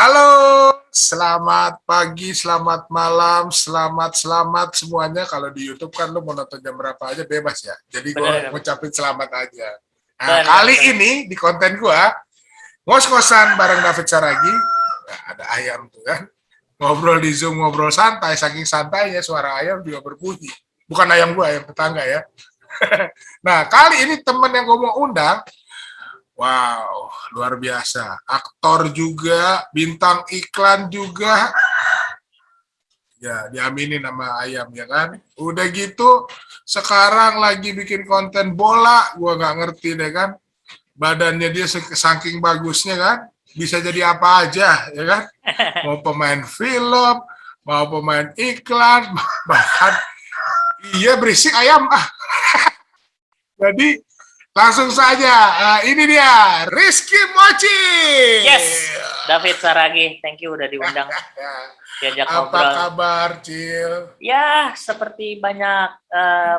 Halo, selamat pagi, selamat malam, selamat semuanya. Kalau di YouTube kan lu mau nonton jam berapa aja bebas ya. Jadi gue Bener, ngucapin selamat aja. Nah, bener, kali bener. ini di konten gue, ngos-ngosan bareng David Saragi. Nah, ada ayam tuh kan. Ngobrol di Zoom, ngobrol santai. Saking santainya suara ayam juga berbunyi. Bukan ayam gue, ayam tetangga ya. Nah, kali ini temen yang gue mau undang, wow, luar biasa. Aktor juga, bintang iklan juga. Ya, diaminin sama ayam ya kan. Udah gitu, sekarang lagi bikin konten bola, gua nggak ngerti deh kan. Badannya dia saking bagusnya kan, bisa jadi apa aja ya kan. Mau pemain film, mau pemain iklan, bahkan iya berisik ayam. Jadi langsung saja, ini dia Rizky Mochi. Yes, David Saragi, thank you udah diundang diajak Apa ngobrol. kabar, Cil? Ya, seperti banyak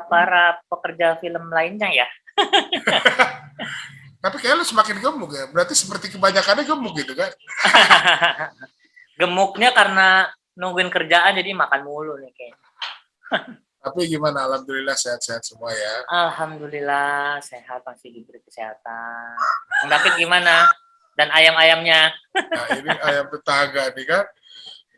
para pekerja film lainnya ya. Tapi kayak lu semakin gemuk ya. Berarti seperti kebanyakannya gemuk gitu kan. Gemuknya karena nungguin kerjaan jadi makan mulu nih kayaknya. Tapi gimana? Alhamdulillah sehat-sehat semua ya. Alhamdulillah sehat, masih diberi kesehatan. Bang David gimana? Dan ayam-ayamnya. Nah ini ayam tetangga nih kan.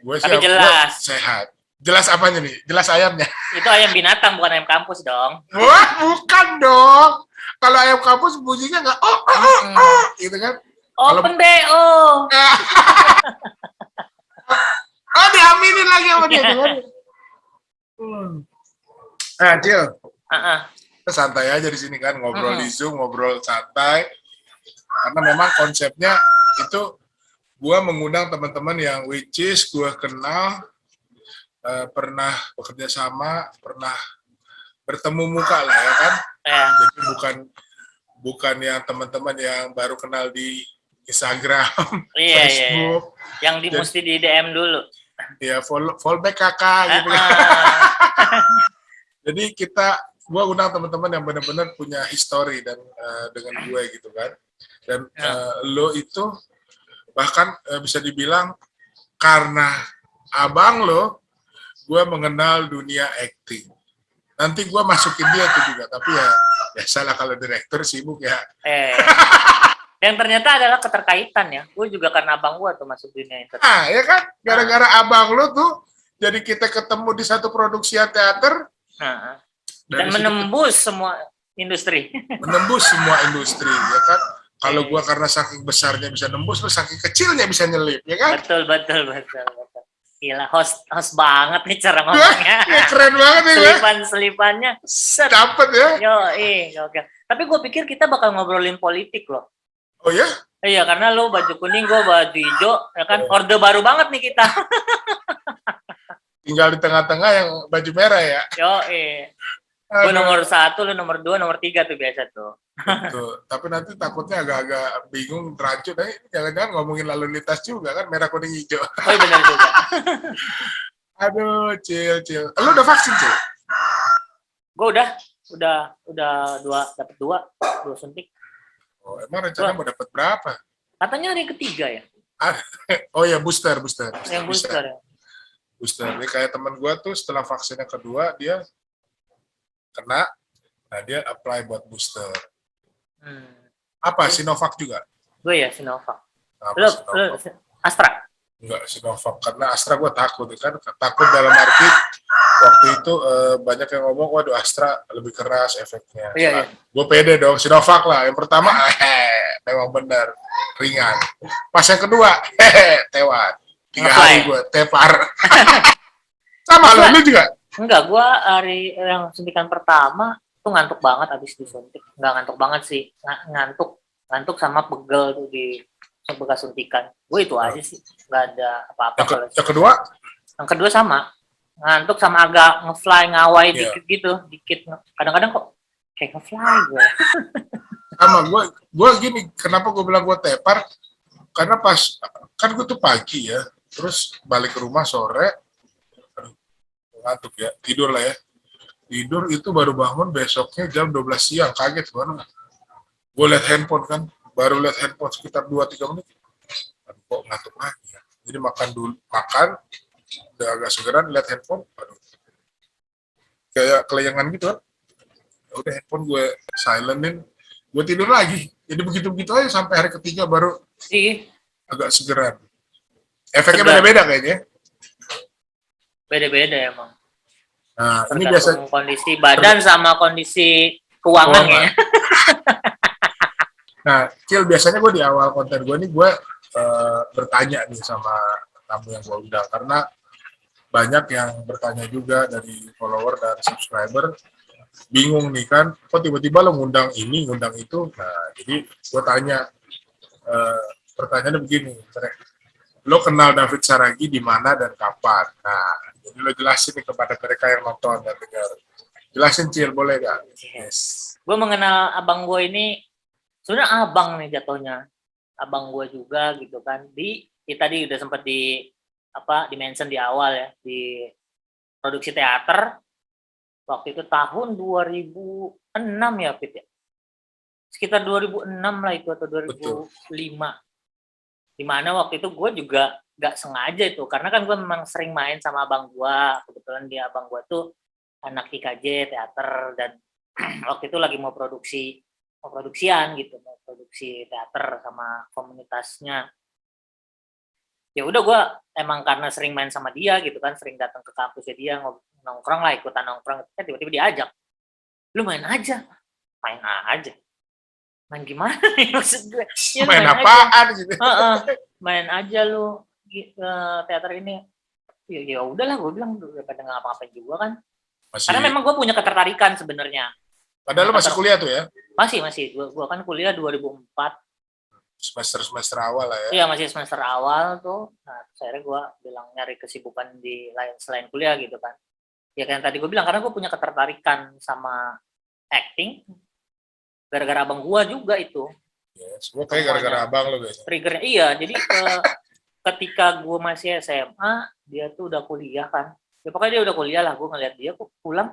Tapi Gue jelas, sehat. Jelas apanya nih? Jelas ayamnya. itu ayam binatang bukan ayam kampus dong. Wah bukan dong. Kalau ayam kampus bunyinya nggak gitu kan. Kalau Open BO. oh diaminin lagi sama dia tuh kan. Nah, Cil, kita santai aja di sini kan, ngobrol di Zoom, ngobrol santai. Karena memang konsepnya itu gue mengundang teman-teman yang which is gue kenal, pernah bekerja sama, pernah bertemu muka lah ya kan. Jadi bukan yang teman-teman yang baru kenal di Instagram, Facebook. Yang mesti di DM dulu. Ya follow back kakak gitu kan. Jadi gue undang teman-teman yang benar-benar punya history dan dengan gue gitu kan. Dan lo itu bahkan bisa dibilang karena abang lo, gue mengenal dunia acting. Nanti gue masukin dia tuh juga, tapi ya biasalah kalau direktur sibuk ya. Dan ternyata adalah keterkaitan ya. Gue juga karena abang gue tuh masuk dunia entertainment. Ah ya kan, gara-gara abang lo tuh, jadi kita ketemu di satu produksi teater. Dan menembus semua industri. Menembus semua industri, ya kan. Kalau gue karena saking besarnya bisa nembus, lo saking kecilnya bisa nyelip, ya kan? Betul. Gila, host banget nih cara ngomongnya. Ya, keren banget ya. Selipan-selipannya. Dapet ya. Oke. Tapi gue pikir kita bakal ngobrolin politik loh. Oh ya? Iya, karena lo baju kuning, gue baju hijau, ya kan? Orde baru banget nih kita. Tinggal di tengah-tengah yang baju merah ya. Gue nomor 1, lu nomor 2, nomor 3 tuh biasa tuh. Betul. Tapi nanti takutnya agak-agak bingung, rancu. Jangan-jangan ngomongin lalu lintas juga kan, merah kuning hijau. Oh iya benar juga. Aduh, Cil. Lu udah vaksin, Cil? Gue udah dapat dua suntik. Oh, emang rencana mau dapat berapa? Katanya hari ketiga ya. Oh ya, booster. Yang booster ya. Booster. Ini kayak teman gue tuh setelah vaksin yang kedua dia kena, nah dia apply buat booster. Apa, Sinovac juga? Gue ya Sinovac. Lu Astra? Enggak, Sinovac. Karena Astra gue takut kan. Takut dalam arti waktu itu banyak yang ngomong, waduh Astra lebih keras efeknya. Iya. Gue pede dong, Sinovac lah. Yang pertama, memang benar, ringan. Pas yang kedua, tewan. 3 hari gue, tepar. Sama lu juga? Enggak, gue hari yang suntikan pertama tuh ngantuk banget abis disuntik. Enggak ngantuk banget sih, ngantuk sama pegel tuh di bekas suntikan. Gue itu aja sih, nggak ada apa-apa. Yang kedua? Yang kedua sama, ngantuk sama agak ngefly, ngawai dikit. Kadang-kadang kok kayak ngefly gue. Sama gue gini, kenapa gue bilang gue tepar? Karena pas, kan gue tuh pagi ya, terus balik ke rumah sore, ngantuk ya, tidur lah ya. Tidur itu baru bangun besoknya jam 12 siang, kaget banget. Gue liat handphone kan, baru liat handphone sekitar 2-3 menit. Kok ngantuk lagi ya? Jadi makan dulu, udah agak segeran, lihat handphone, aduh, kayak kelayangan gitu kan. Ya udah handphone gue silentin, gue tidur lagi. Jadi begitu-begitu aja sampai hari ketiga baru Ih, agak segeran. Efeknya segar. beda-beda kayaknya. Beda-beda emang. Nah, ini biasa Tergantung kondisi badan sama kondisi keuangan keuangan. ya. Nah, Cil, biasanya gue di awal konten gue nih, gue bertanya nih sama tamu yang gue undang. Karena banyak yang bertanya juga dari follower dan subscriber. Bingung nih kan, kok tiba-tiba lo ngundang ini, ngundang itu. Nah, jadi gue tanya, pertanyaannya begini, lo kenal David Saragi di mana dan kapan? Nah, jadi lo jelasin nih kepada mereka yang nonton dan dengar. Jelasin, Cil, boleh gak? Yes. Gue mengenal abang gue ini, sebenarnya abang nih jatuhnya. Abang gue juga gitu kan. Tadi udah sempat di mention di awal ya, di produksi teater. Waktu itu tahun 2006 ya, Fit ya. Sekitar 2006 lah itu atau 2005. Dimana waktu itu gue juga gak sengaja itu, karena kan gue memang sering main sama abang gue. Kebetulan dia abang gue tuh anak IKJ teater, dan waktu itu lagi mau produksian gitu, mau produksi teater sama komunitasnya. Ya udah, gue emang karena sering main sama dia gitu kan, sering datang ke kampusnya dia, nongkrong lah, ikutan nongkrong, kan tiba-tiba diajak, lu main aja. Main gimana nih maksud gue? Ya, Main apaan gitu? Main aja lu teater ini. Ya udahlah, gue bilang, daripada nggak ngapa-ngapain juga kan. Karena memang gue punya ketertarikan sebenarnya. Padahal lu masih kuliah tuh ya? Masih. Gue kan kuliah 2004. Semester awal lah ya? Iya, masih semester awal tuh. Nah, akhirnya gue bilang nyari kesibukan di lain selain kuliah gitu kan. Ya kayak tadi gue bilang, karena gue punya ketertarikan sama acting. Gara-gara abang gue juga itu. Yes, gue kayak gara-gara abang lo guys. Triggernya iya, jadi ketika gue masih SMA, dia tuh udah kuliah kan. Ya pokoknya dia udah kuliah lah, gue ngeliat dia kok pulang,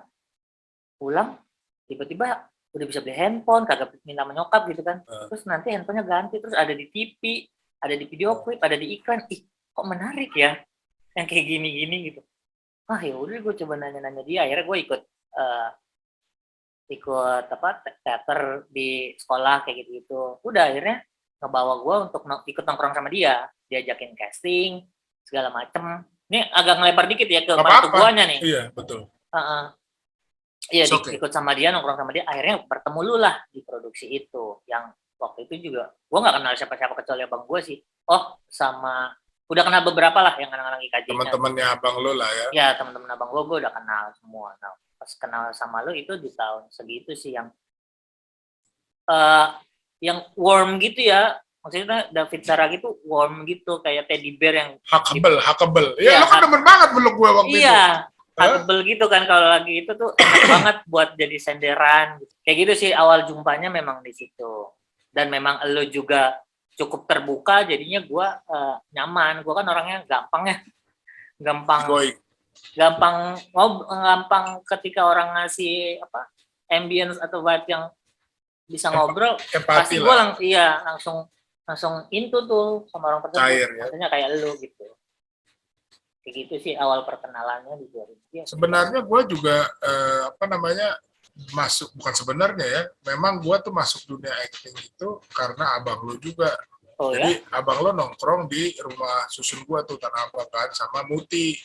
tiba-tiba udah bisa beli handphone, kagak minta menyokap gitu kan. Terus nanti handphonenya ganti, terus ada di TV, ada di video klip, ada di iklan. Ih, kok menarik ya, yang kayak gini-gini gitu. Ah ya udah, gue coba nanya-nanya dia. Akhirnya gue ikut teater di sekolah kayak gitu. Udah, akhirnya ngebawa gue untuk ikut nongkrong sama dia, diajakin casting segala macem. Ini agak ngelebar dikit ya ke mertu guanya nih. Iya, betul. Iya, ikut sama dia, nongkrong sama dia, akhirnya bertemu lu lah di produksi itu. Yang waktu itu juga gue nggak kenal siapa-siapa kecuali abang gue sih. Oh, sama udah kenal beberapa lah yang anak-anak IKJ. Teman-temannya abang lu lah ya? Ya, teman-teman abang gue udah kenal semua. Nah, pas kenal sama lu itu di tahun segitu sih yang warm gitu ya. Maksudnya David Saragi itu warm gitu, kayak teddy bear yang huggable. Iya, lo kan demen banget meluk gue waktu itu. Iya, huggable gitu kan, kalau lagi itu tuh enak banget buat jadi senderan. Kayak gitu sih awal jumpanya memang di situ. Dan memang lo juga cukup terbuka, jadinya gue nyaman. Gue kan orangnya gampang ketika orang ngasih ambience atau vibe yang bisa ngobrol, pasti gue langsung into tuh sama orang tersebut. Cair, ya? Maksudnya kayak lu gitu. Kayak gitu sih awal perkenalannya di 2000. Sebenarnya gue juga bukan sebenarnya ya, memang gue tuh masuk dunia acting itu karena abang lu juga. Jadi abang lo nongkrong di rumah susun gue tuh, Tanah Abang kan, sama Muti.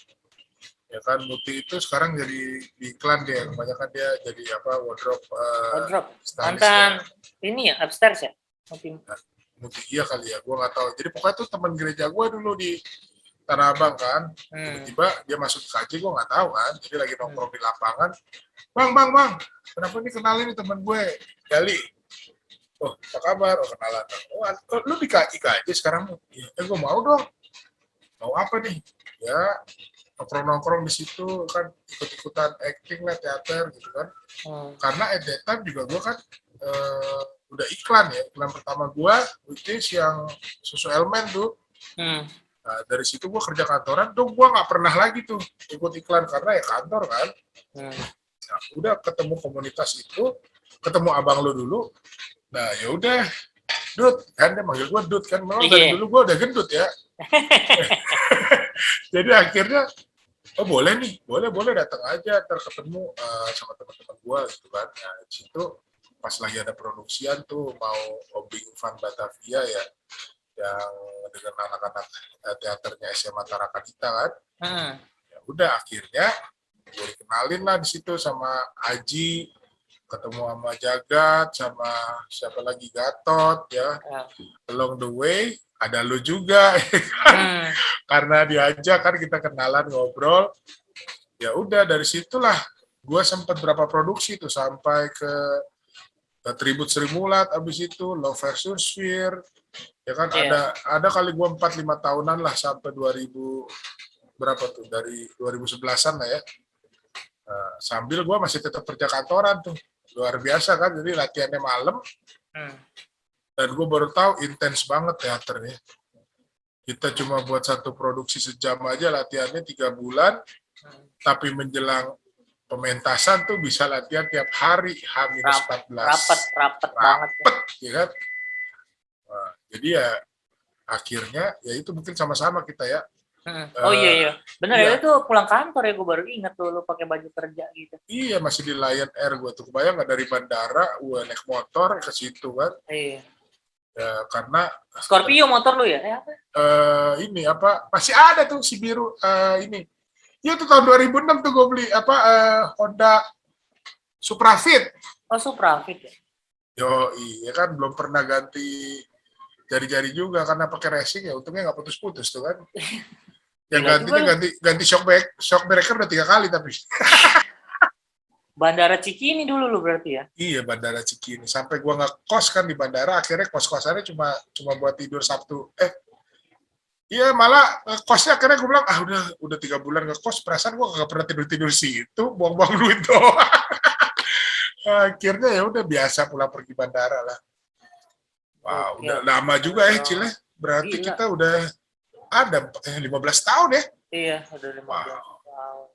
Ya kan, Muti itu sekarang jadi di iklan dia, kebanyakan dia jadi wardrobe mantan ini ya, upstairs ya? Muti iya kali ya, gue nggak tahu. Jadi pokoknya tuh teman gereja gue dulu di Tanah Abang kan, tiba-tiba dia masuk ke KJ, gue nggak tahu kan, jadi lagi nongkrong di lapangan, bang, kenapa nih kenalin nih teman gue, Gali. Oh, apa kabar? Oh, kenalan. Oh, lu di KJ sekarang? Ya, gue mau dong. Mau apa nih? Ya, nongkrong di situ kan, ikut-ikutan acting lah, teater gitu kan. Karena at that time juga gue kan udah iklan ya, iklan pertama gue, which is yang susu elemen tuh. Nah, dari situ gue kerja kantoran, tuh gue nggak pernah lagi tuh ikut iklan karena ya kantor kan. Nah, udah ketemu komunitas itu, ketemu abang lo dulu. Nah, ya udah, Dut, kan dia manggil gue Dut kan, memang dari dulu gue udah gendut ya. Jadi akhirnya, oh boleh nih, boleh datang aja, ntar ketemu sama teman-teman gua gitu kan. Nah, di situ pas lagi ada produksian tuh mau Obing Van Batavia ya, yang dengan anak-anak teaternya SMA Tarakanita kan. Hmm. Ya udah akhirnya gue dikenalin lah di situ sama Aji, ketemu sama Jagat, sama siapa lagi Gatot ya. Ya. Along the way ada lu juga Hmm. karena diajak kan kita kenalan ngobrol. Ya udah dari situlah gue sempat berapa produksi tuh sampai ke Tribut Sri Mulat, abis itu Love versus Fear, ya kan Iya. ada kali gue 4-5 tahunan lah sampai 2000 berapa tuh dari 2011-an lah ya. Sambil gue masih tetap kerja kantoran tuh, luar biasa kan, jadi latihannya malam. Dan gue baru tahu intens banget teaternya. Kita cuma buat satu produksi sejam aja latihannya 3 bulan, tapi menjelang pementasan tuh bisa latihan tiap hari H-14. Rapet banget. Ya kan? Nah, jadi ya akhirnya ya itu mungkin sama-sama kita ya. Oh iya. Bener iya. ya, itu pulang kantor ya, gue baru inget tuh lu pakai baju kerja gitu. Iya, masih di Lion Air gue tuh. Kebayang nggak dari bandara, gue naik motor ke situ kan. Iya. Ya, karena Scorpio motor lu ya? Apa? Ini apa, masih ada tuh si biru ini. Iya tuh tahun 2006 tuh gue beli apa Honda Suprafit. Oh, Suprafit ya? Yo, iya kan belum pernah ganti jari-jari juga karena pakai racing ya, untungnya nggak putus-putus tuh kan. Yang Gila gantinya juga ganti shock breaker udah 3 kali tapi. Bandara Cikini dulu lu berarti ya? Iya, Bandara Cikini. Sampai gua ngekos kan di bandara, akhirnya kos-kosannya cuma buat tidur Sabtu. Iya, malah kosnya akhirnya gue bilang, udah 3 bulan ngekos, perasaan gua nggak pernah tidur-tidur situ, buang-buang duit doang. Akhirnya ya udah biasa pulang pergi bandara lah. Wow, udah lama juga ya, Cile. Berarti Gila. kita udah ada 15 tahun ya. Iya, udah 15 tahun.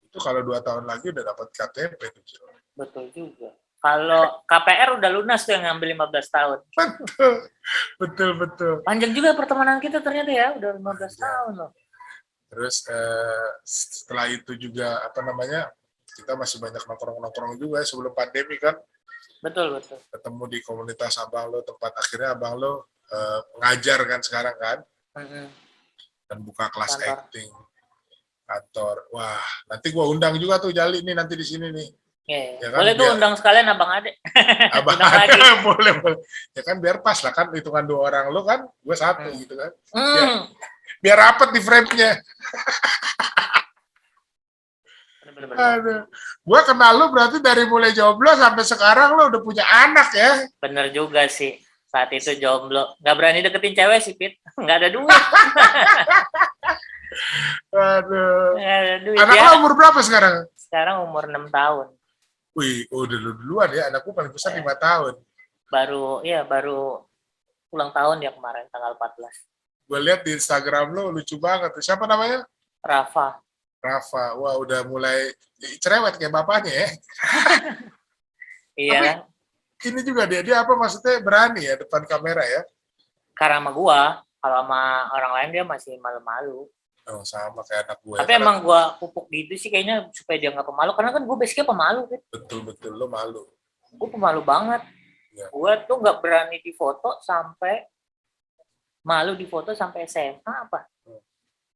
Itu kalau 2 tahun lagi udah dapat KTP tuh, Cile. Betul juga. Kalau KPR udah lunas tuh yang ngambil 15 tahun. Betul. Panjang juga pertemanan kita ternyata ya, udah 15 tahun loh. Terus setelah itu juga apa namanya, kita masih banyak nongkrong-nongkrong juga ya, sebelum pandemi kan. Betul. Ketemu di komunitas abang lo, tempat akhirnya abang lo ngajar kan sekarang kan. Dan buka kelas Kantor. acting kantor. Wah, nanti gua undang juga tuh Jali nih nanti di sini nih. Yeah. Ya kan, boleh tuh undang sekalian Abang Ade. Abang Ade boleh. Ya kan biar pas lah kan, hitungan 2 orang lo kan, gue 1 gitu kan. Biar rapet di frame-nya. Bener. Aduh. Gue kenal lo berarti dari mulai jomblo sampai sekarang lo udah punya anak ya. Bener juga sih. Saat itu jomblo. Nggak berani deketin cewek sih, Pit. Nggak ada duit. Aduh. Nggak ada duit. Anak lo umur berapa sekarang? Sekarang umur 6 tahun. Wih, udah duluan ya. Anakku paling besar 5 tahun. Baru ulang tahun ya kemarin, tanggal 14. Gue lihat di Instagram lo lucu banget. Siapa namanya? Rafa. Wah udah mulai cerewet kayak bapaknya ya. Iya. Tapi ini juga dia apa maksudnya berani ya depan kamera ya? Karena sama gua, kalau sama orang lain dia masih malu-malu. Oh, sama kayak anak gue. Tapi emang gua pupuk gitu sih kayaknya supaya dia nggak pemalu. Karena kan gua basicnya pemalu. Kan? Betul, lo malu. Gua pemalu banget. Ya. Gua tuh nggak berani difoto sampai malu difoto sampai SMA apa.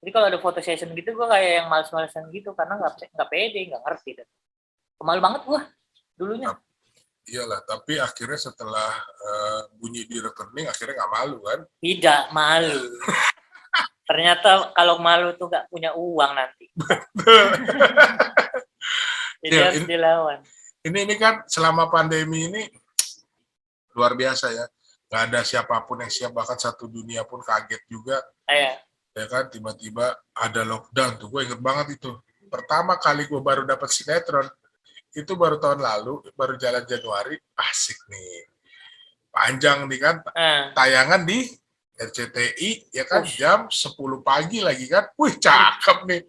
Jadi kalau ada foto session gitu gue kayak yang males-malesan gitu karena nggak pede, nggak ngerti. Pemalu banget gue dulunya. Iyalah, tapi akhirnya setelah bunyi di rekening akhirnya nggak malu kan? Tidak malu. Ternyata kalau malu tuh nggak punya uang nanti. Jadi ya, harus dilawan. Ini kan selama pandemi ini luar biasa ya. Nggak ada siapapun yang siap, bahkan satu dunia pun kaget juga. Ya kan, tiba-tiba ada lockdown tuh, gue inget banget itu. Pertama kali gue baru dapat sinetron, itu baru tahun lalu, baru jalan Januari, asik nih. Panjang nih kan, tayangan di RCTI, ya kan, jam 10 pagi lagi kan. Wih, cakep nih.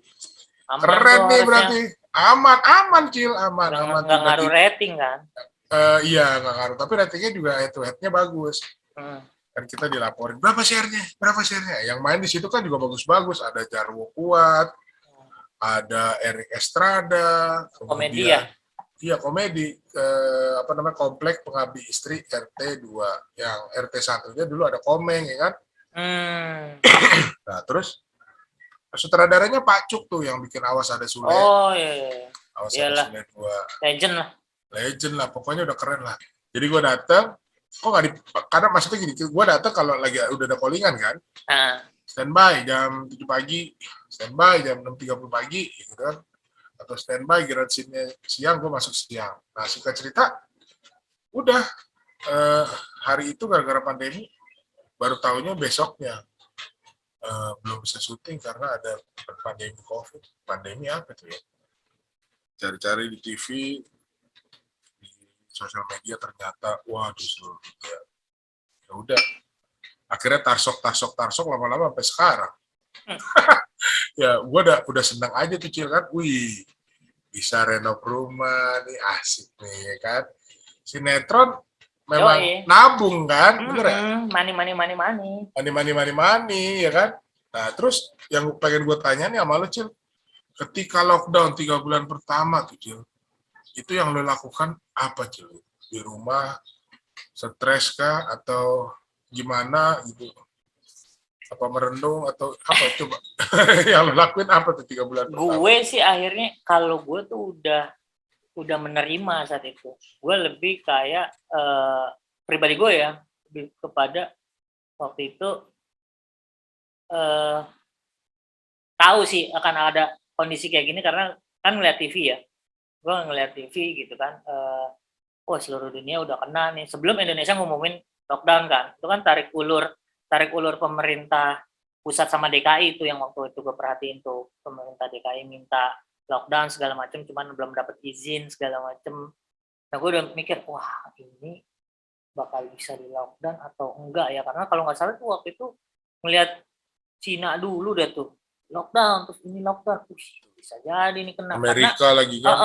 Keren nih berarti. Aman, Cil, aman. Nggak ngaruh rating kan? Iya, nggak ngaruh. Tapi ratingnya juga head-to-headnya bagus. Kan kita dilaporin berapa share-nya. Yang main di situ kan juga bagus-bagus. Ada Jarwo Kuat, ada Eric Estrada, Komedi ya? kemudian iya komedi apa namanya Komplek Pengabdi Istri RT 2. Yang RT 1-nya dulu ada Komeng ya kan. Nah, terus sutradaranya Pak Cuk tuh yang bikin Awas Ada Sule. Oh iya. Awas Ada Iyalah, Sule 2. legend lah. Legend lah, pokoknya udah keren lah. Jadi gue datang, kok nggak di, karena maksudnya gini, gue datang kalau lagi udah ada callingan kan, Nah, standby jam 7 pagi, standby jam 6.30 pagi, gitu kan, atau standby giliran scene-nya siang, gue masuk siang. Nah, singkat cerita, udah hari itu gara-gara pandemi, baru tahunya besoknya belum bisa syuting karena ada pandemi COVID. Pandemi apa tuh ya? Cari-cari di TV, di sosial media ternyata, waduh seluruh dunia. Ya udah, akhirnya tarsok lama-lama sampai sekarang. Ya, gue udah senang aja tuh Cil kan. Wih, bisa renov rumah nih, asik nih ya kan. Sinetron memang yoi. nabung kan, bener ya? Money, money, money, money. Mani, ya kan? Nah, terus yang pengen gue tanya nih sama lo, Cil, ketika lockdown 3 bulan pertama tuh, Cil, itu yang lo lakukan apa, Cil? Di rumah, stres kah, atau gimana gitu? Apa merenung, atau apa, coba? Yang lo lakuin apa tuh 3 bulan pertama? Gue sih akhirnya, kalau gue tuh udah menerima saat itu. Gue lebih kayak, pribadi gue ya, lebih kepada waktu itu, tahu sih akan ada kondisi kayak gini karena kan ngeliat TV ya. Gue ngeliat TV gitu kan, wah seluruh dunia udah kena nih. Sebelum Indonesia ngumumin lockdown kan, itu kan tarik ulur pemerintah pusat sama DKI itu yang waktu itu gue perhatiin tuh, pemerintah DKI minta lockdown segala macam, cuman belum dapat izin segala macam. Nah gue udah mikir, wah ini bakal bisa di lockdown atau enggak ya, karena kalau nggak salah tuh waktu itu ngeliat Cina dulu deh tuh lockdown, terus ini lockdown, bisa jadi nih kena. Amerika Karena lagi kan,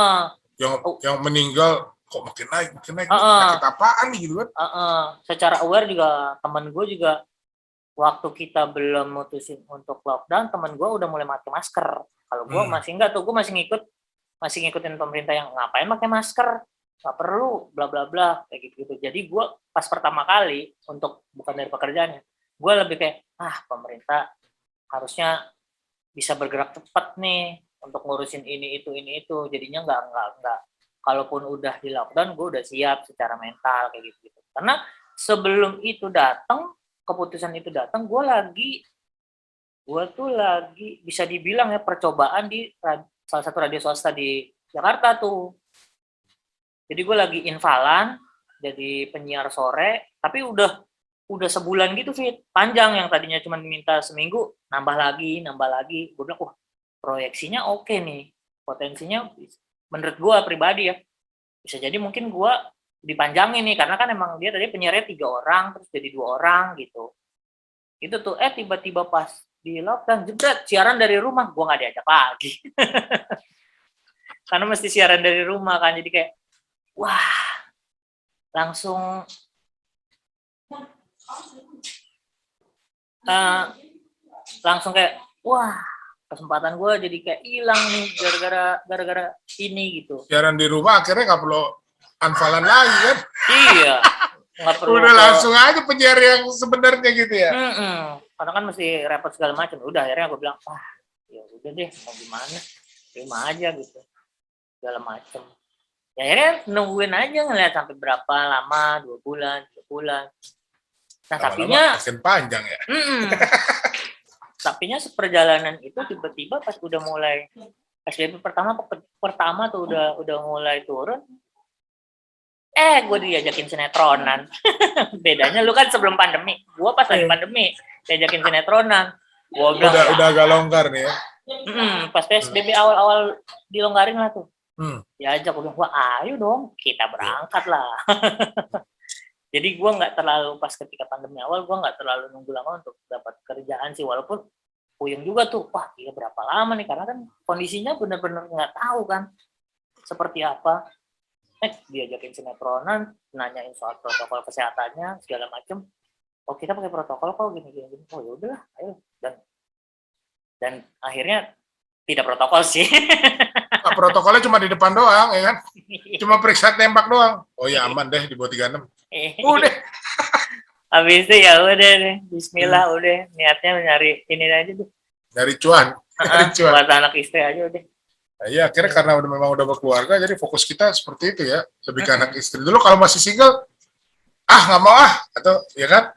yang meninggal kok makin naik, penyakit apaan nih gitu kan? Secara aware juga temen gue juga waktu kita belum mutusin untuk lockdown, temen gue udah mulai pakai masker. Kalau gue masih enggak tuh, gue masih ngikutin pemerintah yang ngapain pakai masker, nggak perlu, bla bla bla kayak gitu. Jadi gue pas pertama kali untuk bukan dari pekerjaannya, gue lebih kayak pemerintah harusnya bisa bergerak cepat nih untuk ngurusin ini itu. Jadinya nggak. Kalaupun udah di lockdown, gue udah siap secara mental kayak gitu. Karena sebelum itu datang, keputusan itu datang, gue tuh lagi bisa dibilang ya percobaan di salah satu radio swasta di Jakarta tuh. Jadi gue lagi invalan jadi penyiar sore, tapi udah sebulan gitu Fit, panjang. Yang tadinya cuma diminta seminggu, nambah lagi. Gue bilang, proyeksinya oke nih, potensinya menurut gue pribadi ya, bisa jadi mungkin gue dipanjangin nih, karena kan emang dia tadi penyiarnya 3 orang, terus jadi 2 orang gitu. Itu tuh, tiba-tiba pas di lockdown, jebret, siaran dari rumah, gue nggak diajak lagi. Karena mesti siaran dari rumah kan, jadi kayak, wah, langsung kayak wah, kesempatan gue jadi kayak hilang nih gara-gara ini gitu. Siaran di rumah akhirnya nggak perlu anfalan lagi kan? Iya, nggak perlu. Udah langsung aja penyiar yang sebenarnya gitu ya. Karena kan mesti repot segala macam. Udah akhirnya gue bilang, ya udah deh, mau gimana, terima aja gitu, segala macam. Ya akhirnya nungguin aja, ngeliat sampai berapa lama, 2 bulan, 3 bulan. Nah, tapinya makin panjang ya. Tapinya seperjalanan itu tiba-tiba pas udah mulai PSBB pertama tuh udah mulai turun. Gue diajakin sinetronan. Bedanya lu kan sebelum pandemi, gua pas lagi pandemi diajakin sinetronan. Gua bilang, udah agak longgar nih ya. Pas PSBB awal-awal dilonggarin lah tuh. Diajak, gua bilang, ayo dong, kita berangkat lah. Jadi gue nggak terlalu, pas ketika pandemi awal, gue nggak terlalu nunggu lama untuk dapat kerjaan sih, walaupun puyeng juga tuh, gila berapa lama nih, karena kan kondisinya benar-benar nggak tahu kan seperti apa. Diajakin sinetronan, nanyain soal protokol kesehatannya segala macem. oh kita pakai protokol kok gini. Oh ya udahlah, ayo. Dan akhirnya tidak protokol sih. Nah, protokolnya cuma di depan doang, ya kan? Cuma periksa tembak doang. Oh ya aman deh di bawah 36. Udah. Habis itu ya udah deh, Bismillah udah niatnya nyari ini aja tuh. Dari cuan. Dari cuan. Buat anak istri aja udah. Nah, iya akhirnya karena memang udah berkeluarga, jadi fokus kita seperti itu ya, lebih ke anak istri. Dulu kalau masih single, nggak mau atau ya kan,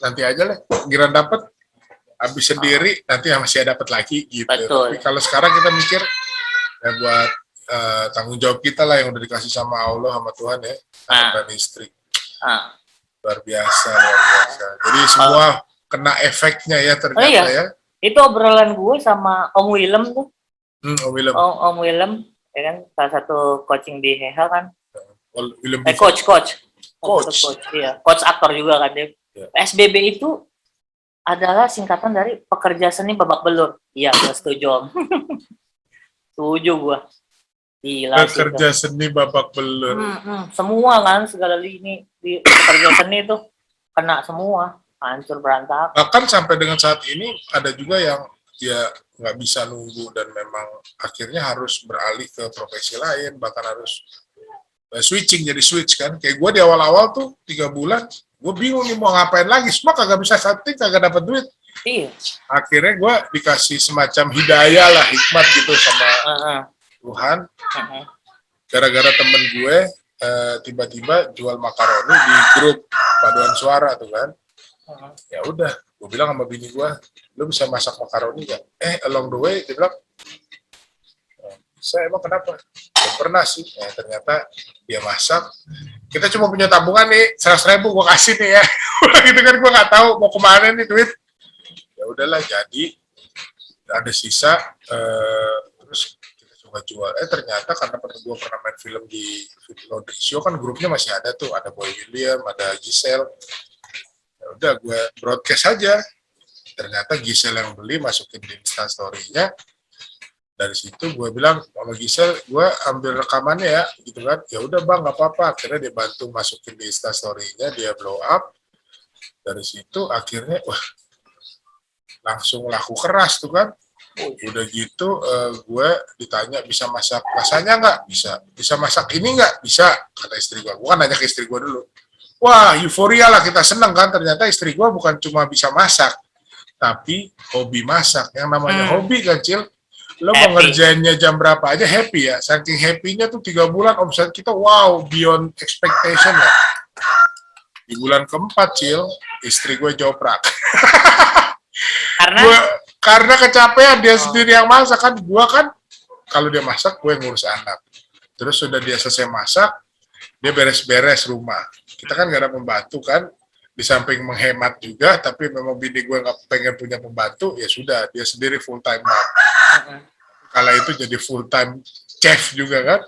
nanti aja lah, giran dapet, habis sendiri, nanti masih dapat lagi gitu. Betul. Tapi kalau sekarang kita mikir, ya buat tanggung jawab kita lah yang udah dikasih sama Allah, sama Tuhan ya, anak dan istri. Luar biasa. Jadi semua kena efeknya ya ternyata ya. Itu obrolan gue sama Om Willem tuh. Om Willem. Om Willem, ya kan salah satu coaching di Heha kan. Coach. Iya, coach aktor juga kan dia. Yeah. PSBB itu adalah singkatan dari pekerja seni babak belur. Iya, gue setuju. Setuju gue. Gila pekerja seni babak belur. Semua kan segala lini di pekerja seni itu kena semua, hancur berantakan. Bahkan sampai dengan saat ini ada juga yang dia nggak bisa nunggu dan memang akhirnya harus beralih ke profesi lain, bahkan harus switching jadi switch kan. Kayak gue di awal-awal tuh 3 bulan, gue bingung nih mau ngapain lagi, semua kagak bisa setting, kagak dapat duit. Iya. Akhirnya gue dikasih semacam hidayah lah, hikmat gitu sama Tuhan. Gara-gara temen gue tiba-tiba jual makaroni di grup paduan suara tuh kan. Ya udah, gue bilang sama bini gue, lu bisa masak makaroni nggak? Along the way dia bilang, saya emang kenapa? Ya pernah sih. Ternyata dia masak. Kita cuma punya tabungan nih 100.000 gue kasih nih ya. Gitu kan gue nggak tahu mau kemana nih duit. Ya udahlah jadi ada sisa. Terus kita coba jual. Ternyata karena gue pernah main film di Laundry Show kan grupnya masih ada tuh. Ada Boy William, ada Giselle. Ya udah gue broadcast aja. Ternyata Giselle yang beli masukin di Instastory-nya. Dari situ gue bilang sama Giselle, gue ambil rekamannya ya, gitu kan. Ya udah bang, nggak apa-apa. Akhirnya dia bantu masukin di Instastory-nya, dia blow up. Dari situ akhirnya, wah, langsung laku keras tuh kan. Udah gitu, gue ditanya bisa masak rasanya nggak? Bisa masak ini nggak? Bisa, kata istri gue. Gue kan nanya ke istri gue dulu. Wah, euforia lah, kita seneng kan. Ternyata istri gue bukan cuma bisa masak, tapi hobi masak. Yang namanya hobi kan, Cil. Lo mau ngerjainnya jam berapa aja happy ya. Saking happy-nya tuh 3 bulan omset kita wow, beyond expectation ya. Di bulan keempat, Cil, istri gue joprak. Karena kecapean dia sendiri yang masak kan. Gue kan, kalau dia masak, gue ngurus anak. Terus sudah dia selesai masak, dia beres-beres rumah. Kita kan gak ada pembantu kan. Di samping menghemat juga, tapi memang bini gue nggak pengen punya pembantu, ya sudah, dia sendiri full time mom. Kala itu jadi full time chef juga kan.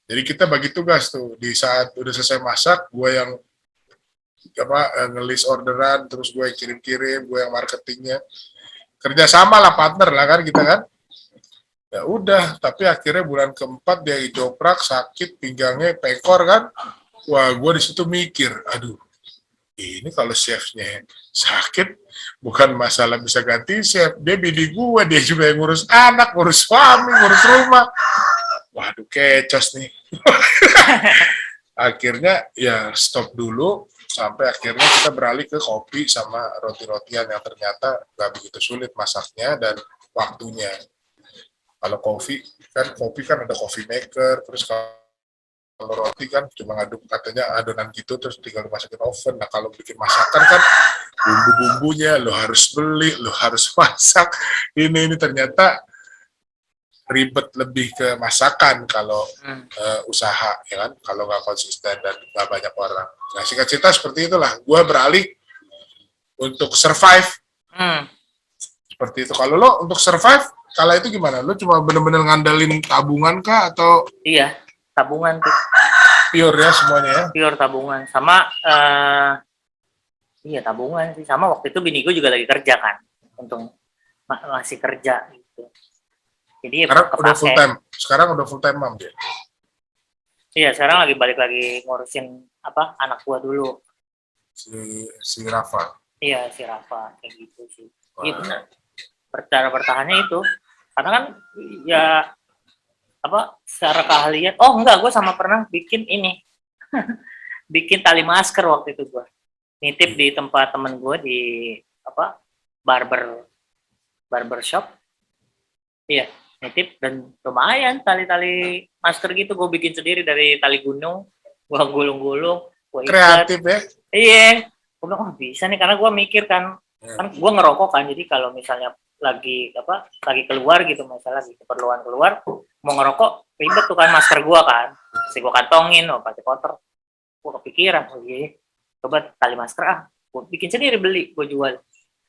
Jadi kita bagi tugas tuh, di saat udah selesai masak, gue yang ngelis orderan, terus gue yang kirim-kirim, gue yang marketingnya, kerjasama lah, partner lah kan kita kan. Ya udah, tapi akhirnya bulan keempat dia joprak, sakit pinggangnya, pekor kan. Wah, gue di situ mikir, aduh. Ini kalau chefnya sakit, bukan masalah bisa ganti chef. Dia bini gue, dia juga yang ngurus anak, ngurus suami, ngurus rumah. Waduh, kecos nih. Akhirnya ya stop dulu, sampai akhirnya kita beralih ke kopi sama roti-rotian yang ternyata gak begitu sulit masaknya dan waktunya. Kalau kopi kan ada coffee maker, terus kalau roti kan cuma ngaduk katanya adonan gitu terus tinggal dimasukin oven. Nah kalau bikin masakan kan bumbu-bumbunya lo harus beli, lo harus masak. Ini ternyata ribet lebih ke masakan kalau usaha ya kan, kalau nggak konsisten dan nggak banyak orang. Nah singkat cerita seperti itulah. Gue beralih untuk survive. Seperti itu. Kalau lo untuk survive, kala itu gimana? Lo cuma bener-bener ngandelin tabungan kah atau? Iya, tabungan tuh. Pure ya semuanya ya? Pure tabungan. Sama, iya tabungan sih. Sama waktu itu bini gue juga lagi kerja kan. Untung masih kerja gitu. Jadi sekarang udah full time mom dia? Iya, sekarang lagi balik lagi ngurusin anak gue dulu. si Rafa. Iya, si Rafa kayak gitu sih. Iya Wah. benar. Cara bertahannya itu. Karena kan ya apa secara keahlian. Oh enggak, gue sama pernah bikin ini. Bikin tali masker waktu itu gue. Nitip di tempat temen gue di apa barber shop. Iya, nitip dan lumayan tali-tali masker gitu gue bikin sendiri dari tali gunung. Gue gulung-gulung, gue ikat. Kreatif ya. Iya, gue bilang oh bisa nih karena gue mikir kan gue ngerokok kan, jadi kalau misalnya lagi keluar gitu, misalnya lagi keperluan keluar mau ngerokok ribet tuh kan masker gue kan, mesti gue kantongin, pasti kotor. Gue kepikiran, oh iya, coba tali masker gue bikin sendiri, beli, gue jual,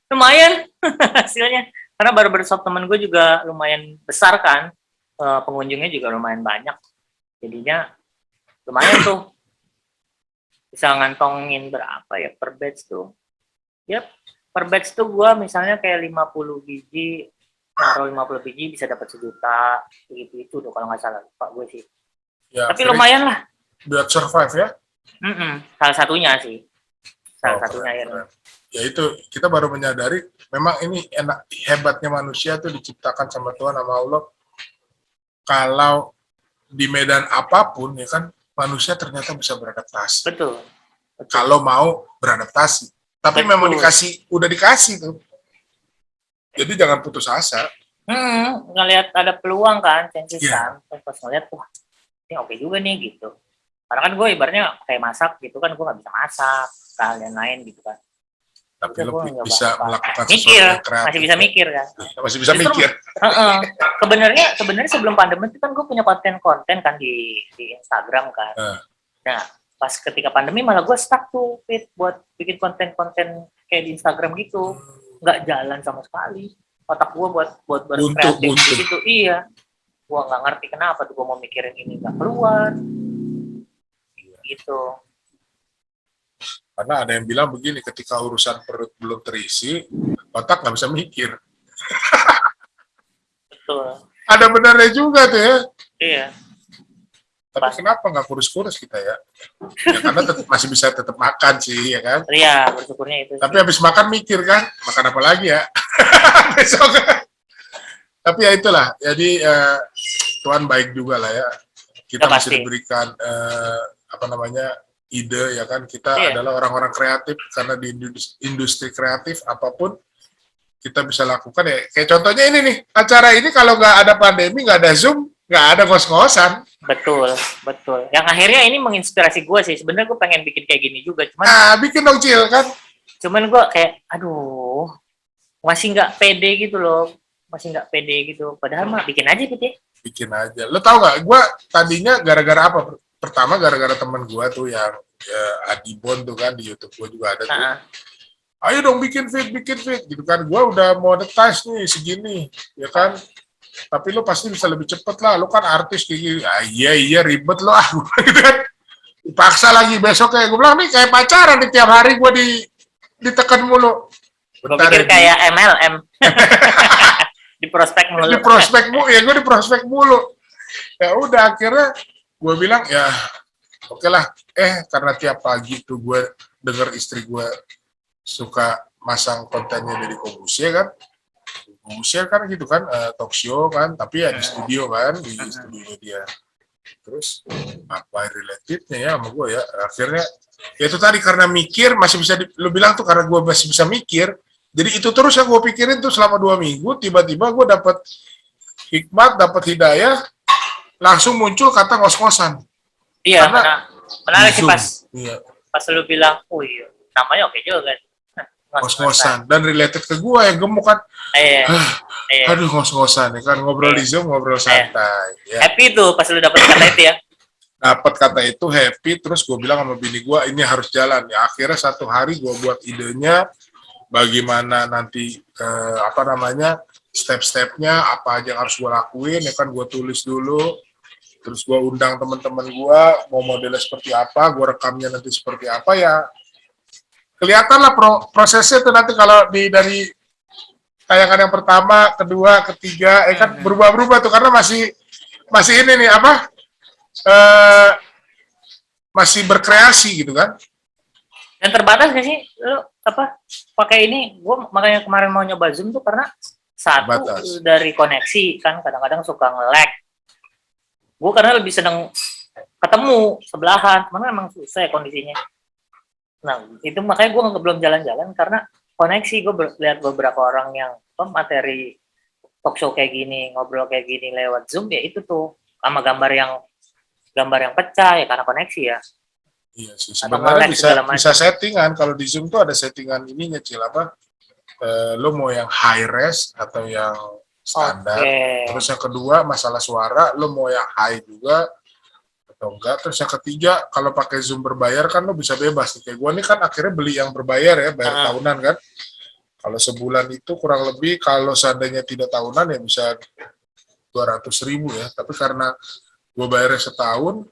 lumayan hasilnya karena barbershop temen gue juga lumayan besar kan, pengunjungnya juga lumayan banyak, jadinya lumayan tuh bisa ngantongin berapa ya per batch tuh. Yap, per batch tuh gue misalnya kayak 50 biji, naruh 50 biji bisa dapat 1 juta, gitu tuh kalau nggak salah, Pak gue sih. Ya, tapi lumayan lah. Buat survive ya. Salah satunya sih. Satunya ya. Ya itu kita baru menyadari memang ini enak, hebatnya manusia tuh diciptakan sama Tuhan sama Allah. Kalau di medan apapun ya kan manusia ternyata bisa beradaptasi. Betul. Kalau mau beradaptasi. Tapi memang udah dikasih tuh. Jadi jangan putus asa. Ngelihat ada peluang kan, chances kan. Pas ngeliat, wah ini oke juga nih gitu. Karena kan gue ibaratnya kayak masak gitu kan, gue nggak bisa masak, kalian lain gitu kan. Tapi lo bisa melakukan mikir, sesuatu kreatif. Masih bisa mikir kan. Masih bisa mikir. Sebenarnya sebelum pandemi itu kan gue punya konten-konten kan di Instagram kan. Nah, pas ketika pandemi malah gue stuck tuh buat bikin konten-konten kayak di Instagram gitu. Nggak jalan sama sekali. Otak gue buat berkreatif di situ. Iya. Gue nggak ngerti kenapa tuh gue mau mikirin ini nggak keluar. Gitu. Karena ada yang bilang begini, ketika urusan perut belum terisi, otak nggak bisa mikir. Betul. Ada benarnya juga tuh ya. Iya. Tapi kenapa nggak kurus-kurus kita ya? Ya karena masih bisa tetap makan sih, ya kan? Iya, bersyukurnya itu. Tapi habis makan mikir kan, makan apa lagi ya? Besok. Tapi ya itulah, jadi Tuhan baik juga lah ya. Kita masih diberikan ide ya kan, kita adalah orang-orang kreatif karena di industri kreatif apapun kita bisa lakukan ya. Kayak contohnya ini nih, acara ini kalau nggak ada pandemi, nggak ada Zoom, nggak ada ngos-ngosan. Betul. Yang akhirnya ini menginspirasi gue sih. Sebenarnya gue pengen bikin kayak gini juga, cuman bikin dong Cil kan. Cuman gue kayak aduh, masih nggak pede gitu loh. Padahal mah bikin aja gitu ya. Bikin aja. Lo tau nggak? Gue tadinya gara-gara apa? Pertama gara-gara teman gue tuh yang Adibon tuh kan di YouTube gue juga ada tuh. Ayo dong bikin feed gitu kan. Gue udah monetize nih segini, ya kan. Tapi lo pasti bisa lebih cepet lah. Lo kan artis kayak gini. Iya ribet lo gitu kan. Dipaksa lagi besok kayak gue bilang nih kayak pacaran nih tiap hari gue ditekan mulu. Gue pikir kayak MLM. Di prospek mulu. Ya udah akhirnya gue bilang ya oke lah, karena tiap pagi tuh gue denger istri gue suka masang kontennya dari Kobusier kan gitu kan, talk show kan, tapi ya di studio kan, di studio dia. Terus apa relatednya ya sama gue ya, akhirnya ya itu tadi karena mikir masih bisa lu bilang tuh karena gue masih bisa mikir, jadi itu terus yang gue pikirin tuh selama 2 minggu, tiba-tiba gue dapet hikmat, dapet hidayah, langsung muncul kata ngos-ngosan. Iya, menarik sih pas lu bilang, oh iya, namanya oke juga kan. Ngos-ngosan, dan related ke gue yang gemuk kan. Aduh ngos-ngosan, ya kan, ngobrol di Zoom, ngobrol santai. Ya. Happy tuh pas lu dapet kata itu ya. Dapat kata itu happy, terus gue bilang sama bini gue, ini harus jalan. Ya akhirnya satu hari gue buat idenya, bagaimana nanti, step-stepnya, apa aja yang harus gue lakuin, ya kan gue tulis dulu. Terus gue undang teman-teman gue, mau modelnya seperti apa, gue rekamnya nanti seperti apa ya. Kelihatan lah prosesnya tuh nanti kalau dari tayangan yang pertama, kedua, ketiga, kan berubah-berubah tuh karena masih ini nih masih berkreasi gitu kan. Dan terbatas nggak sih lu apa pakai ini? Gue makanya kemarin mau nyoba Zoom tuh karena satu Terbatas. dari koneksi kan kadang-kadang suka nge-lag. Gue karena lebih seneng ketemu sebelahan, mana emang susah ya kondisinya. Nah itu makanya gue belum jalan-jalan karena koneksi. Gue lihat beberapa orang yang materi talk show kayak gini, ngobrol kayak gini lewat Zoom ya itu tuh sama gambar yang pecah ya karena koneksi ya. Iya sih, Atau sebenarnya nge-lag bisa segala bisa macam. settingan. Kalau di Zoom tuh ada settingan ininya, Cil, apa? Lo mau yang high res atau yang standar. Oke. Terus yang kedua masalah suara, lo mau yang high juga atau enggak. Terus yang ketiga, kalau pakai Zoom berbayar kan lo bisa bebas. Kayak gue nih kan akhirnya beli yang berbayar ya, bayar tahunan kan. Kalau sebulan itu kurang lebih, kalau seandainya tidak tahunan ya bisa 200.000 ya. Tapi karena gue bayarnya setahun,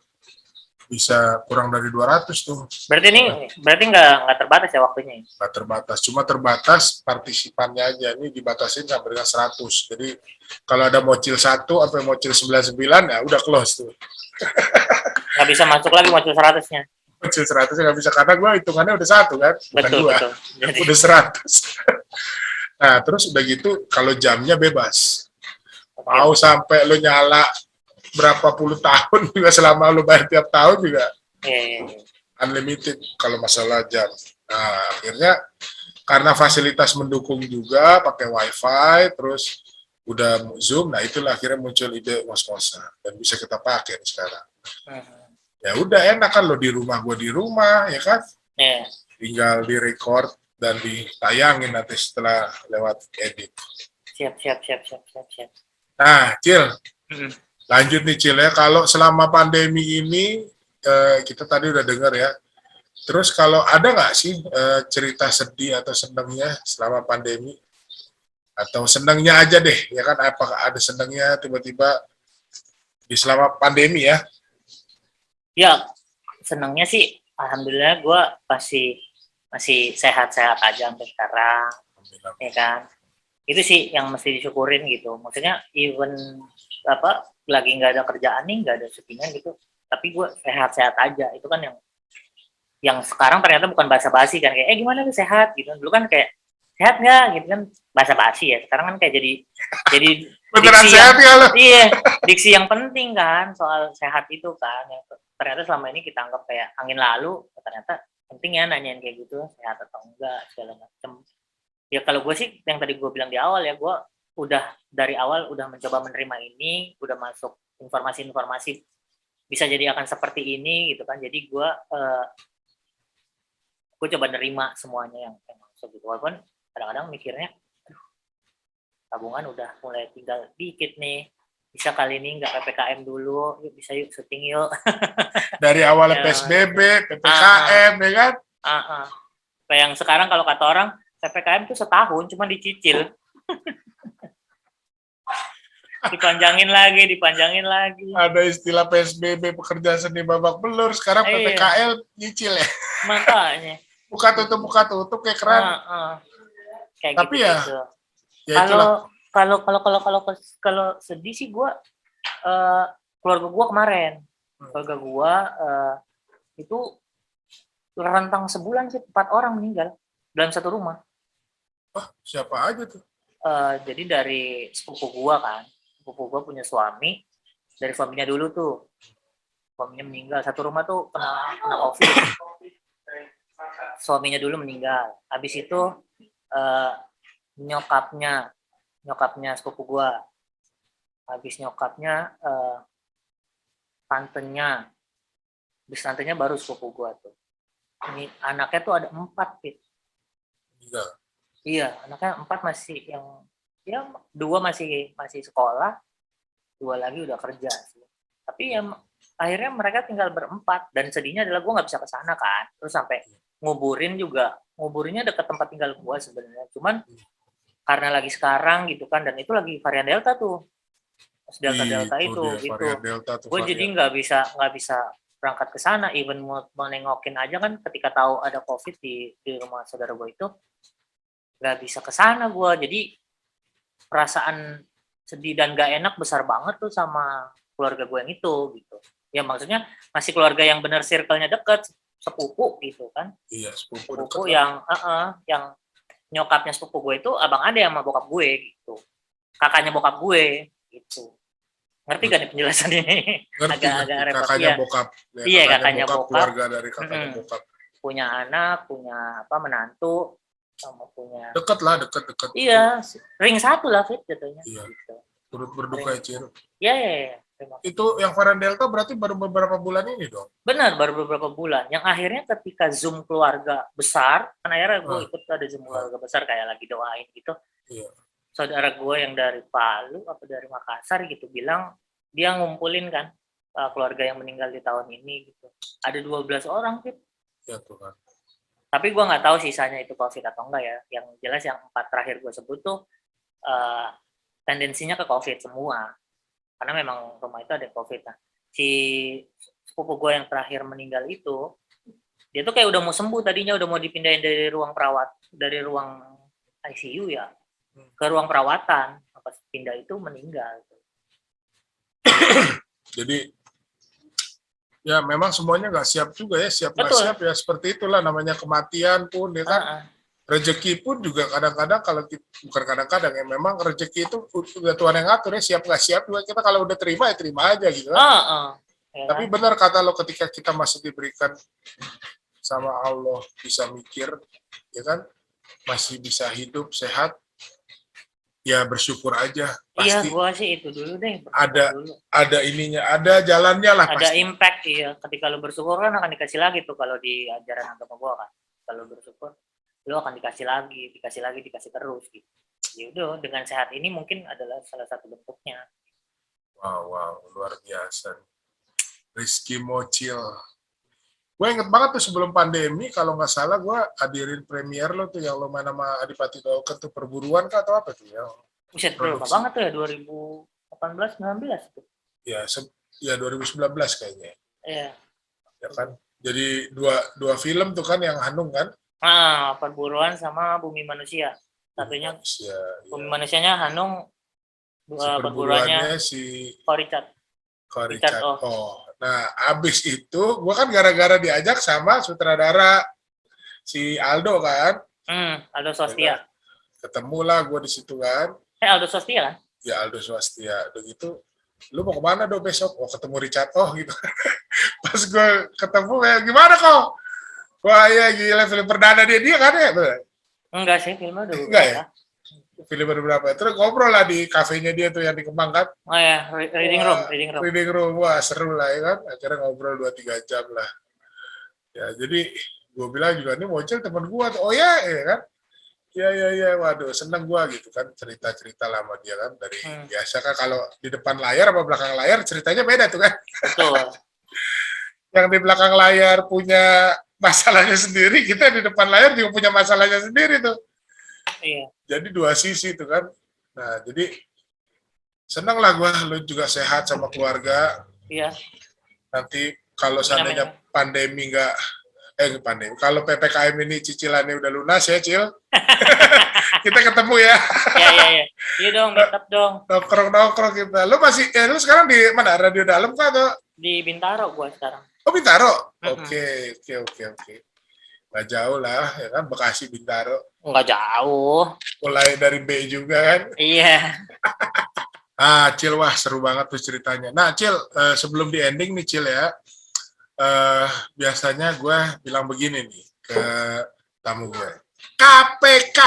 bisa kurang dari 200 tuh. Berarti nggak terbatas ya waktunya. Nggak terbatas, cuma terbatas partisipannya aja. Ini dibatasin sampai dengan 100. Jadi kalau ada mocil 1 sampai mocil 99 ya udah close tuh. Nggak bisa masuk lagi modul 100-nya. Mocil 100 nggak bisa karena gue hitungannya udah 1 kan, bukan Betul, 2. betul. Jadi, Udah 100. Nah, terus udah gitu kalau jamnya bebas. Mau oke. sampai lo nyala berapa puluh tahun juga, selama lo bayar tiap tahun juga Iya, iya, iya. unlimited kalau masalah jam. Nah, akhirnya karena fasilitas mendukung juga pakai wifi, terus udah Zoom, nah itulah akhirnya muncul ide ngos-ngosan dan bisa kita pakai sekarang. Hmm. Ya udah enak kan, lo di rumah, gue di rumah, ya kan? Iya. Tinggal di record dan ditayangin nanti setelah lewat edit. Siap, siap, siap, siap, siap, siap. Nah, Cil, Hmm. lanjut nih Cil ya. Kalau selama pandemi ini, kita tadi udah dengar ya. Terus kalau ada nggak sih cerita sedih atau senangnya selama pandemi? Atau senangnya aja deh, ya kan? Apakah ada senangnya tiba-tiba di selama pandemi ya? Ya, senangnya sih, alhamdulillah gue masih masih sehat-sehat aja sampai sekarang, ya kan. Itu sih yang mesti disyukurin gitu. Maksudnya even apa lagi nggak ada kerjaan nih, nggak ada syutingan gitu, tapi gue sehat-sehat aja. Itu kan yang sekarang ternyata bukan basa-basi kan kayak gimana tuh sehat gitu. Dulu kan kayak sehat nggak gitu kan basa-basi ya. Sekarang kan kayak jadi Beneran diksi yang sehat ya lo? iya diksi yang penting kan soal sehat itu kan yang ternyata selama ini kita anggap kayak angin lalu ternyata penting ya nanyain kayak gitu sehat atau enggak segala macam. Ya kalau gue sih yang tadi gue bilang di awal ya gue udah dari awal udah mencoba menerima ini, udah masuk informasi-informasi bisa jadi akan seperti ini gitu kan. Jadi gue coba nerima semuanya yang masuk gitu. Walaupun kadang-kadang mikirnya, aduh, tabungan udah mulai tinggal dikit nih. Bisa kali ini nggak PPKM dulu, yuk bisa yuk syuting yuk. Dari awal Ya, PSBB, ah, PPKM, ya kan? ah. Kayak yang sekarang kalau kata orang, PPKM tuh setahun, cuma dicicil. Dipanjangin lagi. Ada istilah PSBB, pekerja seni babak belur, sekarang Iya, PPKL nyicil ya. makanya. Buka tutup kayak keran. Kayak Tapi gitu-gitu. ya itulah. Kalau sedih sih gue keluarga gue kemarin. Keluarga gue itu rentang sebulan sih 4 orang meninggal dalam satu rumah. Siapa aja tuh? Jadi dari sepupu gue kan, sepupu gue punya suami, dari suaminya dulu tuh, suaminya meninggal satu rumah tuh kena COVID. Suaminya dulu meninggal. Habis itu nyokapnya sepupu gue. Habis nyokapnya tantenya. Habis tantenya baru sepupu gue tuh. Ini anaknya tuh ada 4 Fit. Enggak. Iya, anaknya 4 masih yang ya 2 masih sekolah, 2 lagi udah kerja sih. Tapi ya akhirnya mereka tinggal berempat dan sedihnya adalah gue nggak bisa ke sana kan. Terus sampai nguburinnya dekat tempat tinggal gue sebenarnya. Cuman karena lagi sekarang gitu kan dan itu lagi varian Delta tuh. Delta itu varian Delta tuh gue jadi varian. nggak bisa berangkat ke sana, even mau nengokin aja kan ketika tahu ada COVID di rumah saudara gue itu nggak bisa ke sana gue. Jadi perasaan sedih dan gak enak besar banget tuh sama keluarga gue yang itu gitu. Ya maksudnya masih keluarga yang benar circle-nya deket. sepupu gitu kan. Iya, sepupu Sepupu deket lah. yang nyokapnya sepupu gue itu abang ade sama bokap gue gitu. Kakaknya bokap gue gitu. Ngerti kan nih penjelasannya? Ngerti, Agak-agak ngerti. repot. Kakaknya Iya. bokap. Ya, Iya, kakaknya kakaknya bokap, bokap. keluarga dari kakaknya Mm-mm. bokap. Punya anak, punya menantu, sama punya. Deket lah, deket. Iya, ring satu lah Fit jatuhnya. Iya, Gitu. turut berduka ya, Cil. Iya, iya, iya. Terima kasih. Itu yang varian Delta berarti baru beberapa bulan ini dong? Benar, baru beberapa bulan. Yang akhirnya ketika Zoom keluarga besar, kan akhirnya gue Ah, ikut ada Zoom keluarga besar kayak lagi doain gitu. iya. Saudara gue yang dari Palu apa dari Makassar gitu bilang dia ngumpulin kan keluarga yang meninggal di tahun ini gitu. Ada 12 orang Fit. Ya Tuhan. Tapi gue nggak tahu sisanya itu COVID atau enggak ya. Yang jelas yang 4 terakhir gue sebut tuh tendensinya ke COVID semua. Karena memang rumah itu ada COVID. Nah, si sepupu gue yang terakhir meninggal itu, dia tuh kayak udah mau sembuh tadinya, udah mau dipindahin dari ruang ICU ya, ke ruang perawatan. Pas pindah itu meninggal. Jadi ya memang semuanya nggak siap juga ya, siap nggak Betul. siap ya, seperti itulah namanya kematian pun ya kan. Rezeki pun juga kadang-kadang kalau kita, bukan kadang-kadang ya, memang rezeki itu udah Tuhan yang ngatur ya, siap nggak siap juga kita kalau udah terima ya terima aja gitu kan. Ya Tapi kan? benar kata lo, ketika kita masih diberikan sama Allah bisa mikir ya kan, masih bisa hidup sehat, ya bersyukur aja. Iya, Pasti gua sih itu dulu deh. ada Dulu. ada ininya, ada jalannya lah Ada pasti. impact iya. Ketika lo bersyukur kan akan dikasih lagi tuh kalau di ajaran agama gua kan. Kalau bersyukur lo akan dikasih lagi, dikasih terus gitu. Ya udah, dengan sehat ini mungkin adalah salah satu bentuknya. Wow, luar biasa. Rizky Mocil. Gue inget banget tuh sebelum pandemi, kalau nggak salah gue hadirin premier lo tuh yang lo main sama Adipati Dolken tuh, perburuan kah atau apa tuh ya? Buset, bro, lama banget tuh ya 2018 19 tuh. Ya, ya 2019 kayaknya. Iya. Ya kan? Jadi dua film tuh kan yang Hanung kan? Perburuan sama Bumi Manusia. Satunya Bumi Manusianya Hanung, perburuannya si Richard. Oh. Nah, abis itu gue kan gara-gara diajak sama sutradara si Aldo kan? Aldo Swastia. Ketemulah gue di situ kan? Aldo Swastia kan? Ya, Aldo Swastia. Begitu, lu mau kemana dong besok? Oh, ketemu Richard. Oh gitu. Pas gue ketemu, kayak gimana kok? Wah ya gila, film perdana dia kan ya? Enggak sih, filmnya udah enggak ya? Film baru berapa? Terus ngobrol lah di kafenya dia tuh yang di Kemang kan? Oh ya, reading room. Wah seru lah ya kan? Akhirnya ngobrol 2-3 jam lah. Ya jadi gue bilang juga, ini Mocil teman gue. Oh ya kan? Ya, waduh seneng gue gitu kan, cerita-cerita lama dia kan, dari biasa kan kalau di depan layar apa belakang layar ceritanya beda tuh kan. Betul. Yang di belakang layar punya masalahnya sendiri, kita di depan layar juga punya masalahnya sendiri tuh. Iya. Jadi dua sisi tuh kan. Nah jadi seneng lah gue, lu juga sehat sama keluarga. Iya. Nanti kalau seandainya pandemi kalau PPKM ini cicilannya udah lunas ya, Cil. Kita ketemu ya. Iya. Iya dong, meetup dong. Nongkrong kita. Lu lu sekarang di mana? Radio Dalam kah atau? Di Bintaro gua sekarang. Oh, Bintaro. Oke. Nggak jauh lah, ya kan, Bekasi Bintaro. Nggak jauh. Mulai dari B juga kan. Iya. Cil, wah seru banget tuh ceritanya. Nah, Cil, sebelum di ending nih, Cil ya. Biasanya gue bilang begini nih ke tamu gue. KPK.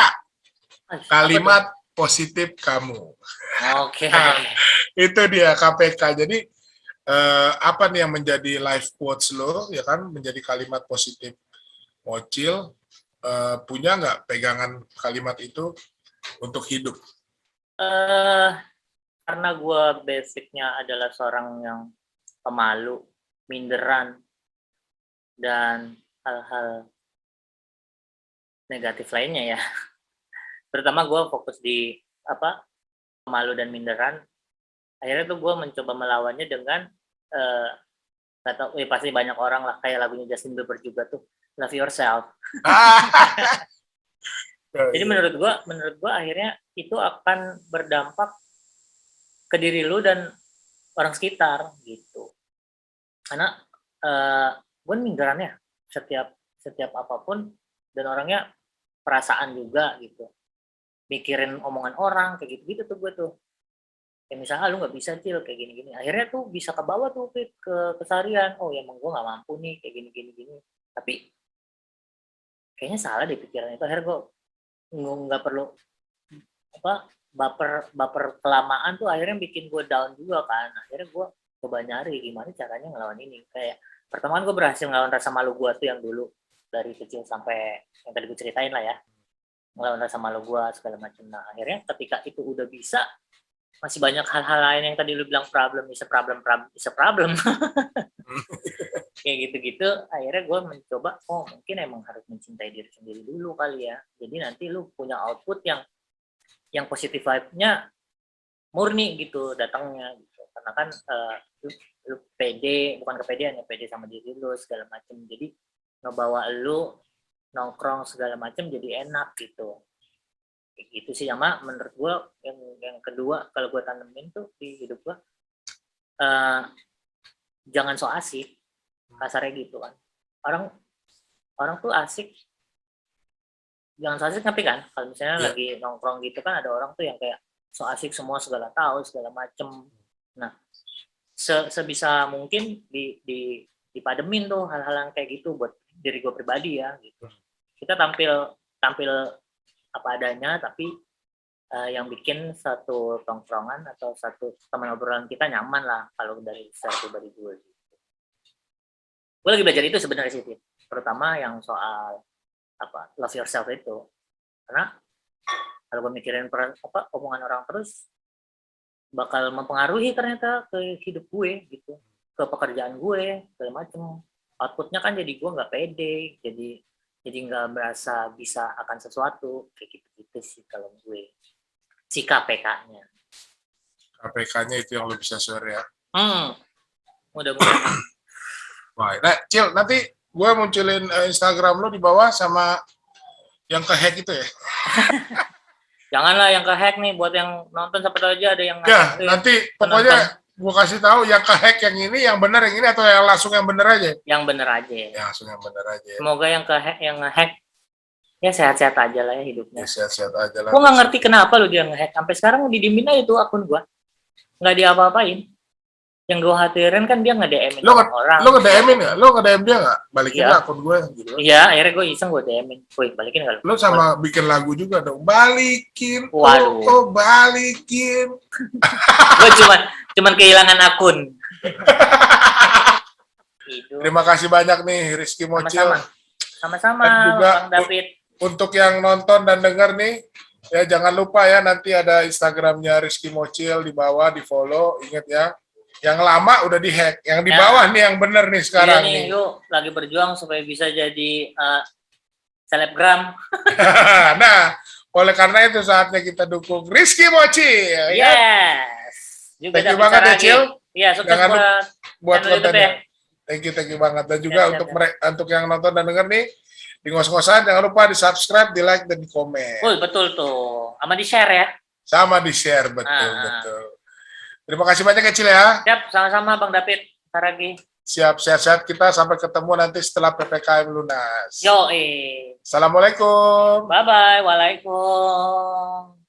Kalimat positif kamu. Oke. Itu dia KPK. Jadi apa nih yang menjadi life quotes lo, ya kan, menjadi kalimat positif Mocil? Punya nggak pegangan kalimat itu untuk hidup? Karena gue basicnya adalah seorang yang pemalu, minderan, dan hal-hal negatif lainnya ya. Terutama gue fokus di pemalu dan minderan. Akhirnya tuh gue mencoba melawannya dengan pasti banyak orang lah, kayak lagunya Justin Bieber juga tuh, Love Yourself. Jadi menurut gue akhirnya itu akan berdampak ke diri lu dan orang sekitar gitu. Karena gue minderannya setiap apapun, dan orangnya perasaan juga gitu, mikirin omongan orang kayak gitu-gitu tuh gue tuh. Kayak misalnya lu nggak bisa Cil kayak gini-gini, akhirnya tuh bisa ke bawah tuh Fit, ke keseharian. Oh ya emang gue nggak mampu nih kayak gini-gini, tapi kayaknya salah deh pikiran itu. Akhirnya gue nggak perlu apa baper kelamaan tuh, akhirnya bikin gue down juga kan. Akhirnya gue coba nyari gimana caranya ngelawan ini. Kayak pertama gue berhasil ngelawan rasa malu gue tuh yang dulu dari kecil sampai yang tadi gue ceritain lah ya, ngelawan rasa malu gue segala macam. Nah akhirnya ketika itu udah bisa, masih banyak hal-hal lain yang tadi lu bilang problem is a problem kayak gitu-gitu. Akhirnya gue mencoba, oh mungkin emang harus mencintai diri sendiri dulu kali ya, jadi nanti lu punya output yang positif vibe-nya murni gitu datangnya gitu. Karena kan lu pede, bukan kepedean ya, pede sama diri lu segala macam, jadi ngebawa lu nongkrong segala macam jadi enak gitu. Kayak gitu sih sama menurut gue. Yang kedua kalau gue tanemin tuh di hidup gue, jangan so asik, kasarnya gitu kan. Orang tuh asik, jangan so asik, ngerti kan? Kalau misalnya lagi nongkrong gitu kan ada orang tuh yang kayak so asik, semua segala tahu segala macem. Nah sebisa mungkin dipademin tuh hal-hal yang kayak gitu buat diri gue pribadi ya gitu. Kita tampil apa adanya, tapi yang bikin satu tongkrongan atau satu teman obrolan kita nyaman lah, kalau dari secara pribadi gue gitu. Gue lagi belajar itu sebenarnya sih, terutama yang soal apa love yourself itu. Karena kalau gue mikirin omongan orang terus, bakal mempengaruhi ternyata ke hidup gue gitu, ke pekerjaan gue segala macem. Outputnya kan jadi gue nggak pede, jadi nggak merasa bisa akan sesuatu kayak gitu sih kalau gue, si KPK-nya. KPK-nya itu yang lo bisa share ya. Mudah-mudahan. Wah, nah Cil, nanti gue munculin Instagram lo di bawah sama yang ke-hack itu ya. Janganlah yang ke-hack nih, buat yang nonton siapa tahu aja ada yang ya, nanti pokoknya gue kasih tahu yang ke-hack yang ini, yang benar yang ini, atau yang langsung yang benar aja? Yang benar aja. Yang langsung yang benar aja. Semoga yang ke-hack, yang nge-hack ya sehat-sehat aja lah ya hidupnya. Ya, sehat-sehat aja lah. Gue nggak ngerti kenapa lu dia nge-hack. Sampai sekarang didimin aja tuh akun gue. Nggak diapa-apain. Yang gue khawatirin kan dia nge-DM-in orang. Lo nge-DM-in nggak? Lo nge-DM dia nggak? Balikin lah akun gue gitu. Iya, akhirnya gue iseng gue DM-in. Woi, balikin nggak? Lo sama bikin lagu juga dong. Balikin. Waduh. Oh, balikin. Gue cuman kehilangan akun. Terima kasih banyak nih Rizky Mocil. Sama-sama juga Bang David. Untuk yang nonton dan dengar nih, ya jangan lupa ya, nanti ada Instagramnya Rizky Mocil di bawah, di follow. Ingat ya, yang lama udah di-hack, yang di bawah nih yang bener nih sekarang. Iya nih, yuk lagi berjuang supaya bisa jadi selebgram. Nah, oleh karena itu saatnya kita dukung Rizky Mocil. Yes. Ya? Juga thank you banget ya Cil. Iya, sukses buat kontennya. Thank you banget. Dan juga untuk yang nonton dan denger nih, di ngos-ngosan jangan lupa di subscribe, di like, dan di komen. Betul tuh. Sama di share ya. Sama di share, betul. Terima kasih banyak ya Cil ya. Siap, sama-sama Bang David. Saragi. Siap, sehat-sehat kita. Sampai ketemu nanti setelah PPKM lunas. Yo, Assalamualaikum. Bye-bye. Waalaikumsalam.